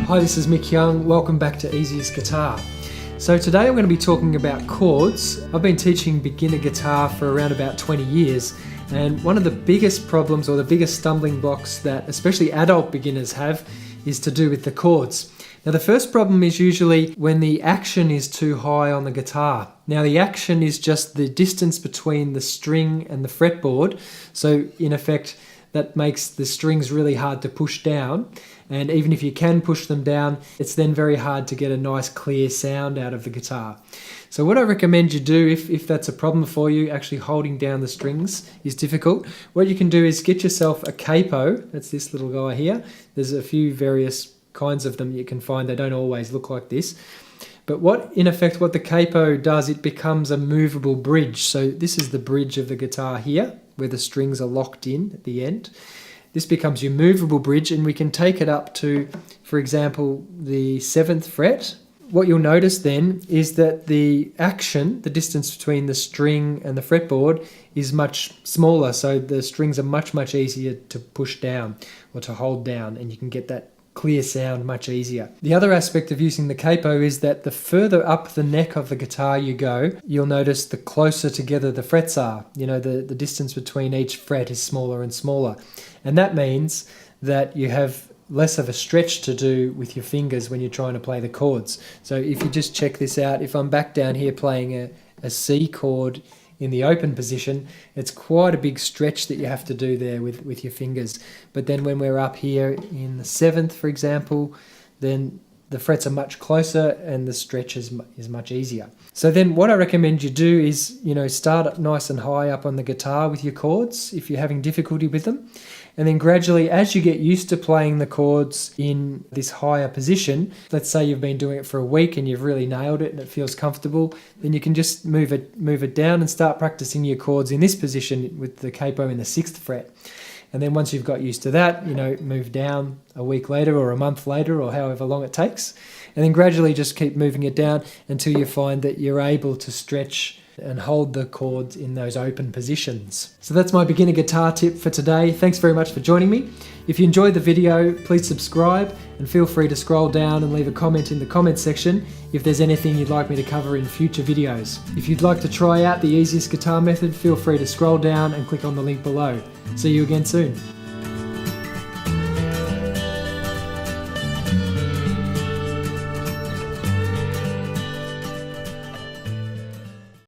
Hi, this is Mick Young. Welcome back to Easiest Guitar. So today I'm going to be talking about chords. I've been teaching beginner guitar for around about 20 years, and one of the biggest problems or the biggest stumbling blocks that especially adult beginners have is to do with the chords. Now the first problem is usually when the action is too high on the guitar. Now the action is just the distance between the string and the fretboard, so in effect that makes the strings really hard to push down, and even if you can push them down, it's then very hard to get a nice clear sound out of the guitar. So what I recommend you do, if that's a problem for you, actually holding down the strings is difficult, what you can do is get yourself a capo. That's this little guy here. There's a few various kinds of them you can find. They don't always look like this. But what the capo does, it becomes a movable bridge. So this is the bridge of the guitar here, where the strings are locked in at the end. This becomes your movable bridge, and we can take it up to, for example, the 7th fret. What you'll notice then is that the action, the distance between the string and the fretboard, is much smaller, so the strings are much easier to push down or to hold down, and you can get that clear sound much easier. The other aspect of using the capo is that the further up the neck of the guitar you go, you'll notice the closer together the frets are. You know, the distance between each fret is smaller and smaller. And that means that you have less of a stretch to do with your fingers when you're trying to play the chords. So if you just check this out, if I'm back down here playing a C chord in the open position, it's quite a big stretch that you have to do there with your fingers. But then when we're up here in the 7th, for example, then the frets are much closer and the stretch is much easier. So then what I recommend you do is, start up nice and high up on the guitar with your chords if you're having difficulty with them. And then gradually, as you get used to playing the chords in this higher position, let's say you've been doing it for a week and you've really nailed it and it feels comfortable, then you can just move it down and start practicing your chords in this position with the capo in the 6th fret. And then once you've got used to that, move down a week later or a month later or however long it takes. And then gradually just keep moving it down until you find that you're able to stretch and hold the chords in those open positions. So that's my beginner guitar tip for today. Thanks very much for joining me. If you enjoyed the video, please subscribe and feel free to scroll down and leave a comment in the comments section if there's anything you'd like me to cover in future videos. If you'd like to try out the easiest guitar method, feel free to scroll down and click on the link below. See you again soon.